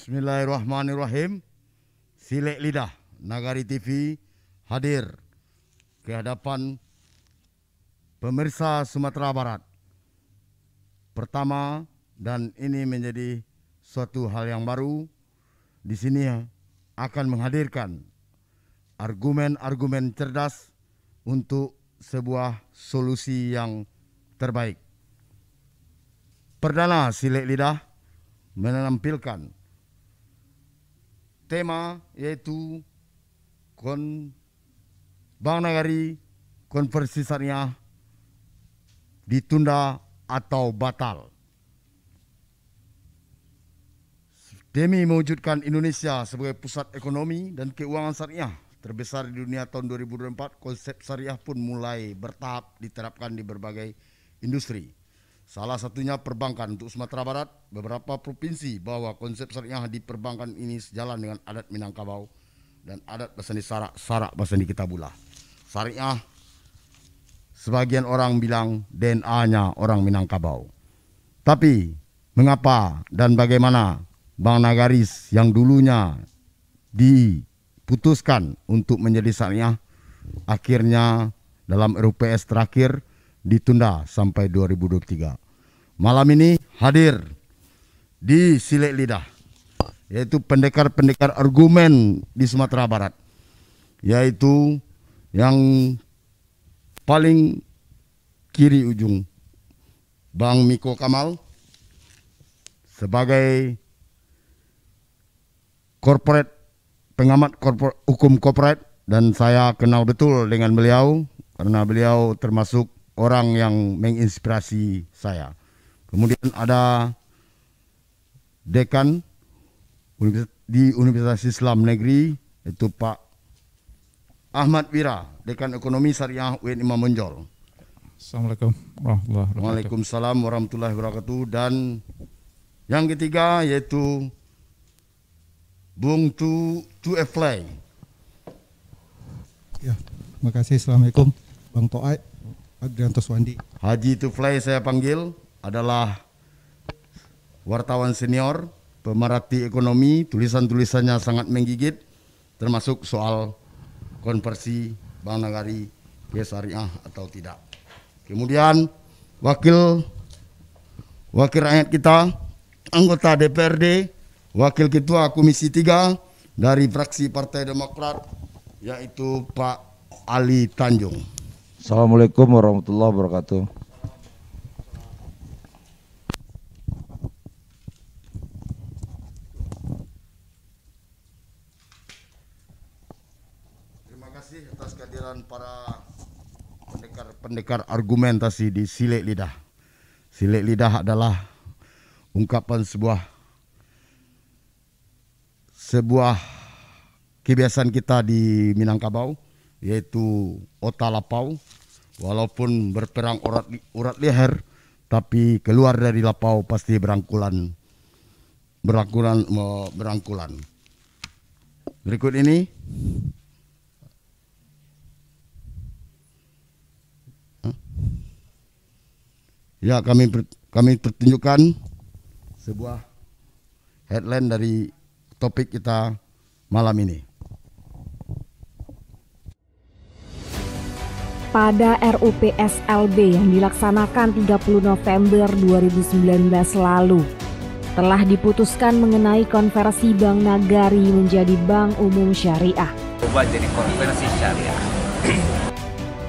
Bismillahirrahmanirrahim. Silek Lidah Nagari TV hadir ke hadapan pemirsa Sumatera Barat. Pertama, dan ini menjadi suatu hal yang baru, di sini akan menghadirkan argumen-argumen cerdas untuk sebuah solusi yang terbaik. Perdana, Silek Lidah menampilkan tema yaitu Bank Nagari konversi syariah ditunda atau batal. Demi mewujudkan Indonesia sebagai pusat ekonomi dan keuangan syariah terbesar di dunia tahun 2024, konsep syariah pun mulai bertahap diterapkan di berbagai industri. Salah satunya perbankan. Untuk Sumatera Barat, beberapa provinsi bahwa konsep syariah di perbankan ini sejalan dengan adat Minangkabau dan adat Basani Sarak Basani Kitabullah. Syariah, sebagian orang bilang DNA-nya orang Minangkabau. Tapi mengapa dan bagaimana Bank Nagaris yang dulunya diputuskan untuk menjadi syariah akhirnya dalam RUPS terakhir ditunda sampai 2023. Malam ini hadir di Silek Lidah, yaitu pendekar-pendekar argumen di Sumatera Barat, yaitu yang paling kiri ujung Bang Miko Kamal sebagai pengamat hukum korporat, dan saya kenal betul dengan beliau karena beliau termasuk orang yang menginspirasi saya. Kemudian ada dekan di Universitas Islam Negeri, yaitu Pak Ahmad Wira, dekan ekonomi syariah UIN Imam Bonjol. Assalamualaikum warahmatullahi wabarakatuh. Waalaikumsalam warahmatullahi wabarakatuh. Dan yang ketiga yaitu Bung To Fly. Ya, terima kasih. Assalamualaikum Bang Toai, Adrianto Swandi. Haji To Fly saya panggil, adalah wartawan senior, pemerhati ekonomi, tulisan-tulisannya sangat menggigit, termasuk soal konversi Bank Nagari ke syariah atau tidak. Kemudian wakil rakyat kita, anggota DPRD, wakil ketua Komisi 3 dari fraksi Partai Demokrat, yaitu Pak Ali Tanjung. Assalamualaikum warahmatullahi wabarakatuh. Terima kasih atas kehadiran para pendekar argumentasi di Silek Lidah. Silek Lidah adalah ungkapan sebuah kebiasaan kita di Minangkabau, yaitu ota lapau. Walaupun berperang urat leher, tapi keluar dari lapau pasti berangkulan. Berikut ini ya kami pertunjukkan sebuah headline dari topik kita malam ini. Pada RUPSLB yang dilaksanakan 30 November 2019 lalu, telah diputuskan mengenai konversi Bank Nagari menjadi Bank Umum Syariah. Coba jadi konversi syariah.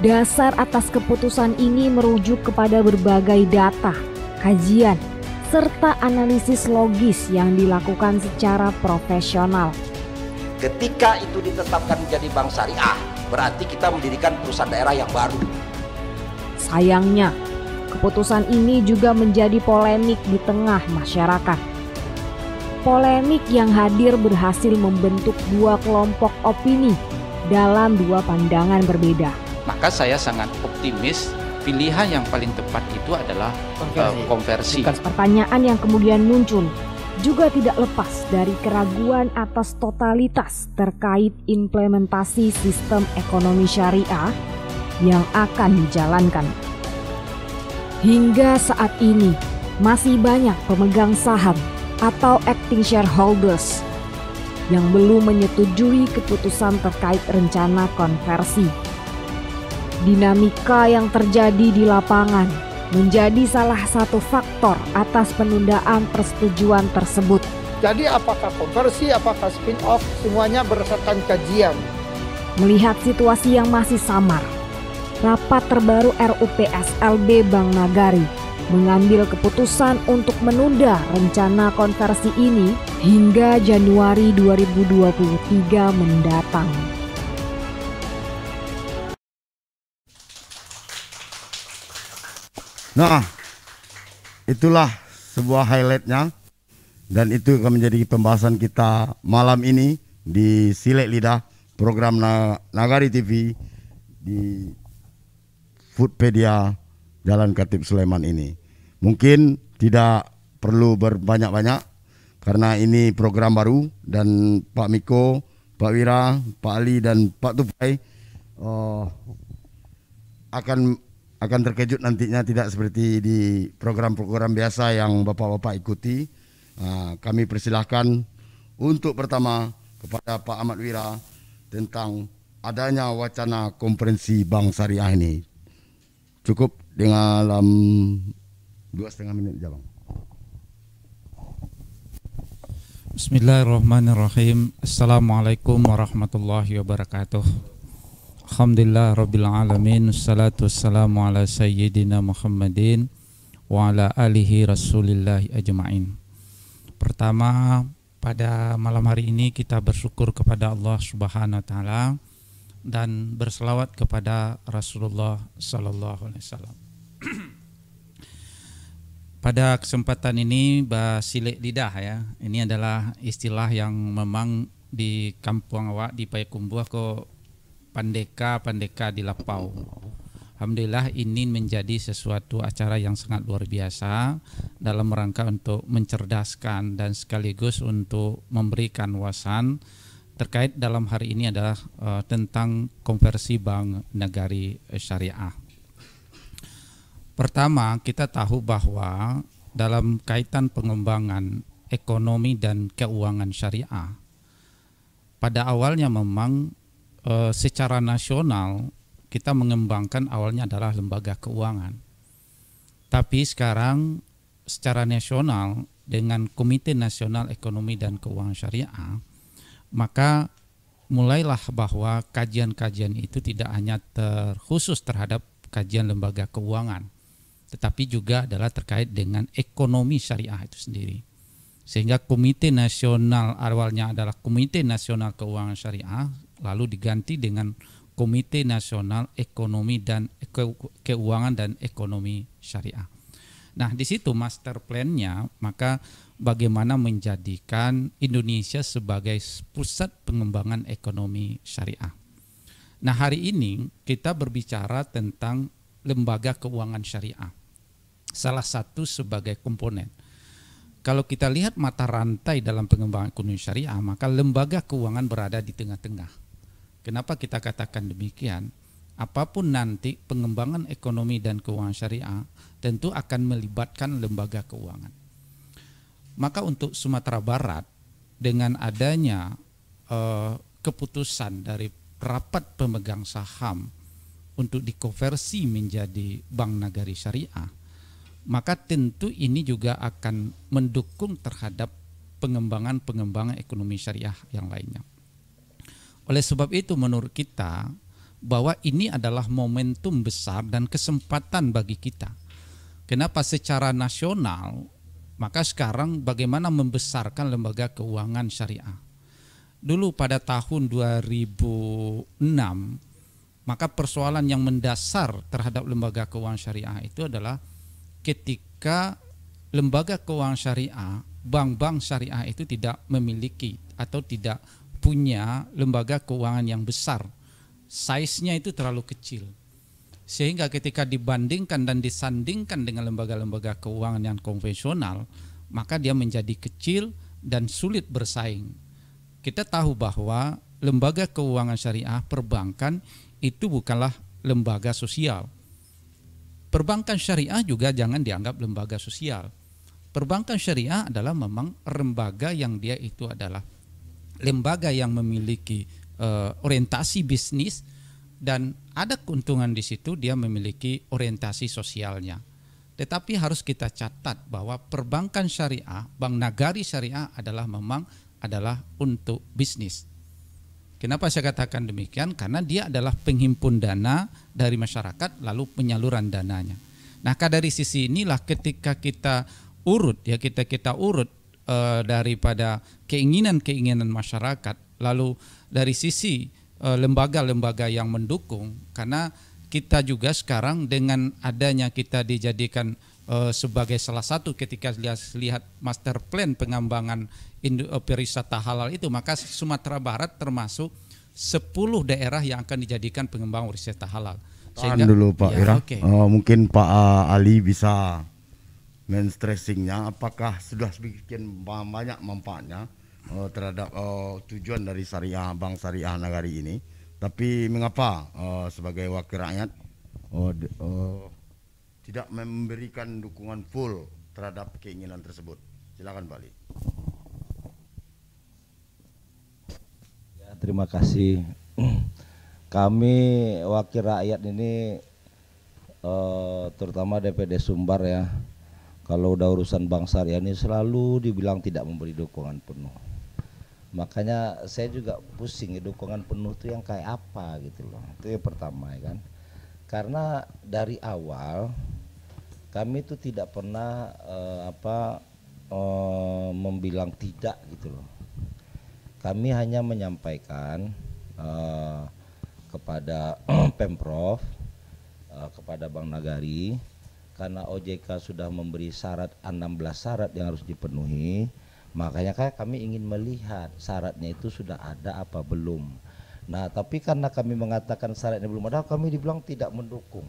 Dasar atas keputusan ini merujuk kepada berbagai data, kajian, serta analisis logis yang dilakukan secara profesional. Ketika itu ditetapkan menjadi bank syariah, berarti kita mendirikan perusahaan daerah yang baru. Sayangnya, keputusan ini juga menjadi polemik di tengah masyarakat. Polemik yang hadir berhasil membentuk dua kelompok opini dalam dua pandangan berbeda. Maka saya sangat optimis pilihan yang paling tepat itu adalah konversi. Pertanyaan yang kemudian muncul juga tidak lepas dari keraguan atas totalitas terkait implementasi sistem ekonomi syariah yang akan dijalankan. Hingga saat ini masih banyak pemegang saham atau acting shareholders yang belum menyetujui keputusan terkait rencana konversi. Dinamika yang terjadi di lapangan menjadi salah satu faktor atas penundaan persetujuan tersebut. Jadi apakah konversi, apakah spin-off, semuanya berdasarkan kajian. Melihat situasi yang masih samar, rapat terbaru RUPSLB Bank Nagari mengambil keputusan untuk menunda rencana konversi ini hingga Januari 2023 mendatang. Nah, itulah sebuah highlightnya, dan itu akan menjadi pembahasan kita malam ini di Silek Lidah program Nagari TV di Foodpedia Jalan Khatib Sulaiman ini. Mungkin tidak perlu berbanyak-banyak karena ini program baru, dan Pak Miko, Pak Wira, Pak Ali dan Pak Tufai akan terkejut nantinya, tidak seperti di program-program biasa yang Bapak-Bapak ikuti. Kami persilahkan untuk pertama kepada Pak Ahmad Wira tentang adanya wacana konferensi Bank Syariah ini. Cukup dengan 2,5 menit aja, Bang. Bismillahirrahmanirrahim. Assalamualaikum warahmatullahi wabarakatuh. Alhamdulillah Rabbil Alamin. Assalatu wassalamu ala Sayyidina Muhammadin wa ala alihi Rasulillahi ajma'in. Pertama, pada malam hari ini kita bersyukur kepada Allah Subhanahu wa Ta'ala dan berselawat kepada Rasulullah Sallallahu Alaihi Wasallam. Pada kesempatan ini Silek Lidah ya, ini adalah istilah yang memang di kampung awak di Payakumbuh ko pandeka di Lapau. Alhamdulillah ini menjadi sesuatu acara yang sangat luar biasa dalam rangka untuk mencerdaskan dan sekaligus untuk memberikan wawasan terkait dalam hari ini adalah tentang konversi Bank Nagari Syariah. Pertama, kita tahu bahwa dalam kaitan pengembangan ekonomi dan keuangan syariah, pada awalnya memang secara nasional kita mengembangkan awalnya adalah lembaga keuangan. Tapi sekarang secara nasional dengan Komite Nasional Ekonomi dan Keuangan Syariah, maka mulailah bahwa kajian-kajian itu tidak hanya terkhusus terhadap kajian lembaga keuangan, tetapi juga adalah terkait dengan ekonomi syariah itu sendiri. Sehingga Komite Nasional awalnya adalah Komite Nasional Keuangan Syariah, lalu diganti dengan Komite Nasional Ekonomi dan Keuangan dan Ekonomi Syariah. Nah, di situ master plan-nya, maka bagaimana menjadikan Indonesia sebagai pusat pengembangan ekonomi syariah. Nah, hari ini kita berbicara tentang lembaga keuangan syariah, salah satu sebagai komponen. Kalau kita lihat mata rantai dalam pengembangan ekonomi syariah, maka lembaga keuangan berada di tengah-tengah. Kenapa kita katakan demikian? Apapun nanti pengembangan ekonomi dan keuangan syariah tentu akan melibatkan lembaga keuangan. Maka untuk Sumatera Barat, dengan adanya keputusan dari rapat pemegang saham untuk dikonversi menjadi Bank Nagari Syariah, maka tentu ini juga akan mendukung terhadap pengembangan ekonomi syariah yang lainnya. Oleh sebab itu menurut kita bahwa ini adalah momentum besar dan kesempatan bagi kita. Kenapa secara nasional, maka sekarang bagaimana membesarkan lembaga keuangan syariah. Dulu pada tahun 2006, maka persoalan yang mendasar terhadap lembaga keuangan syariah itu adalah ketika lembaga keuangan syariah, bank-bank syariah itu tidak memiliki atau tidak punya lembaga keuangan yang besar, size-nya itu terlalu kecil, sehingga ketika dibandingkan dan disandingkan dengan lembaga-lembaga keuangan yang konvensional, maka dia menjadi kecil dan sulit bersaing. Kita tahu bahwa lembaga keuangan syariah perbankan itu bukanlah lembaga sosial. Perbankan syariah juga jangan dianggap lembaga sosial. Perbankan syariah adalah memang lembaga yang dia itu adalah lembaga yang memiliki orientasi bisnis dan ada keuntungan di situ, dia memiliki orientasi sosialnya. Tetapi harus kita catat bahwa perbankan syariah, bank nagari syariah adalah memang adalah untuk bisnis. Kenapa saya katakan demikian? Karena dia adalah penghimpun dana dari masyarakat lalu penyaluran dananya. Nah, dari sisi inilah ketika kita urut daripada keinginan-keinginan masyarakat, lalu dari sisi lembaga-lembaga yang mendukung, karena kita juga sekarang dengan adanya kita dijadikan sebagai salah satu ketika lihat master plan pengembangan pariwisata halal itu, maka Sumatera Barat termasuk 10 daerah yang akan dijadikan pengembang wisata halal. Tahan dulu Pak Ira, mungkin Pak Ali bisa men-stressingnya apakah sudah sedemikian banyak manfaatnya terhadap tujuan dari syariah, bank syariah nagari ini, tapi mengapa sebagai wakil rakyat tidak memberikan dukungan full terhadap keinginan tersebut? Silakan Pak Ali. Ya, terima kasih. Kami wakil rakyat ini terutama DPD Sumbar ya, kalau udah urusan bank syariah ini selalu dibilang tidak memberi dukungan penuh. Makanya saya juga pusing, dukungan penuh itu yang kayak apa gitu loh. Itu yang pertama ya kan. Karena dari awal kami itu tidak pernah membilang tidak gitu loh. Kami hanya menyampaikan kepada Pemprov, kepada Bank Nagari, karena OJK sudah memberi syarat 16 syarat yang harus dipenuhi, makanya kami ingin melihat syaratnya itu sudah ada apa belum. Nah, tapi karena kami mengatakan syaratnya belum ada, kami dibilang tidak mendukung.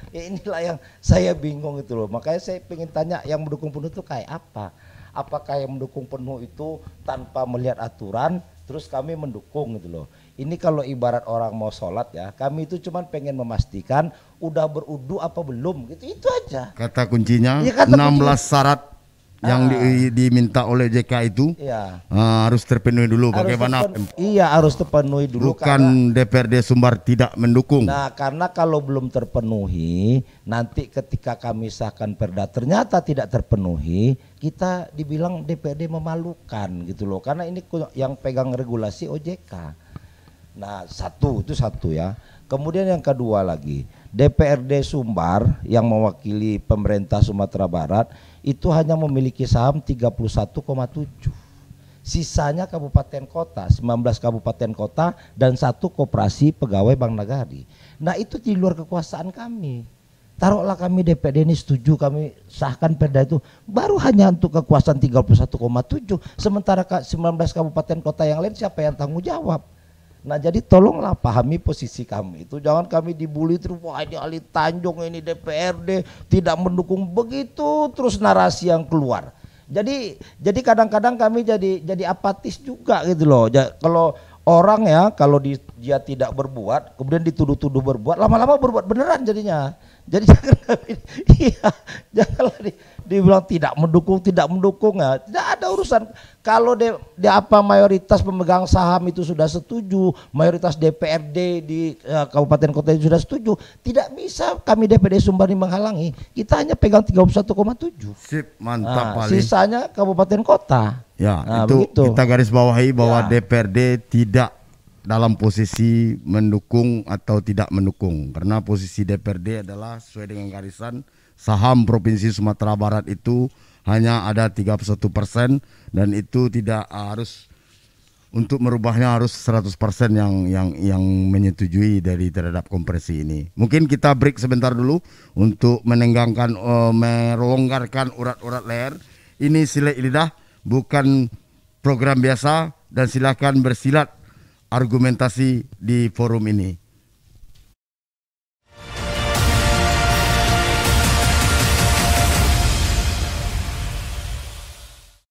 Ya inilah yang saya bingung itu loh. Makanya saya ingin tanya, yang mendukung penuh itu kayak apa? Apakah yang mendukung penuh itu tanpa melihat aturan, terus kami mendukung gitu loh. Ini kalau ibarat orang mau sholat ya, kami itu cuman pengen memastikan udah berudu apa belum gitu, itu aja. Kata kuncinya ya, 16 syarat yang diminta oleh JK itu harus terpenuhi dulu. Bagaimana? Iya, harus terpenuhi dulu. Bukan DPRD Sumbar tidak mendukung. Nah, karena kalau belum terpenuhi, nanti ketika kami sahkan perda ternyata tidak terpenuhi, kita dibilang DPRD memalukan gitu loh. Karena ini yang pegang regulasi OJK. Nah, itu satu ya. Kemudian yang kedua lagi, DPRD Sumbar yang mewakili pemerintah Sumatera Barat itu hanya memiliki saham 31,7. Sisanya kabupaten kota, 19 kabupaten kota dan 1 koperasi pegawai Bank Nagari. Nah, itu di luar kekuasaan kami. Taruhlah kami DPRD ini setuju, kami sahkan perda itu, baru hanya untuk kekuasaan 31,7. Sementara 19 kabupaten kota yang lain siapa yang tanggung jawab? Nah, jadi tolonglah pahami posisi kami itu, jangan kami dibully terus, wah ini Ali Tanjung, ini DPRD tidak mendukung, begitu terus narasi yang keluar. Jadi kadang-kadang kami jadi apatis juga gitu loh. Kalau orang ya, kalau dia tidak berbuat, kemudian dituduh-tuduh berbuat, lama-lama berbuat beneran jadinya. Jadi janganlah dibilang tidak mendukung ya. Tidak ada urusan. Kalau mayoritas pemegang saham itu sudah setuju, mayoritas DPRD di kabupaten kota itu sudah setuju, tidak bisa kami DPD Sumbar ini menghalangi. Kita hanya pegang 31,7. Sip, mantap Ali. Sisanya kabupaten kota. Ya, nah, itu begitu. Kita garis bawahi bahwa DPRD tidak dalam posisi mendukung atau tidak mendukung, karena posisi DPRD adalah sesuai dengan garisan saham Provinsi Sumatera Barat itu hanya ada 31% dan itu tidak harus, untuk merubahnya harus 100% yang menyetujui terhadap konversi ini. Mungkin kita break sebentar dulu untuk melonggarkan urat-urat leher. Ini silat lidah, bukan program biasa, dan silakan bersilat argumentasi di forum ini.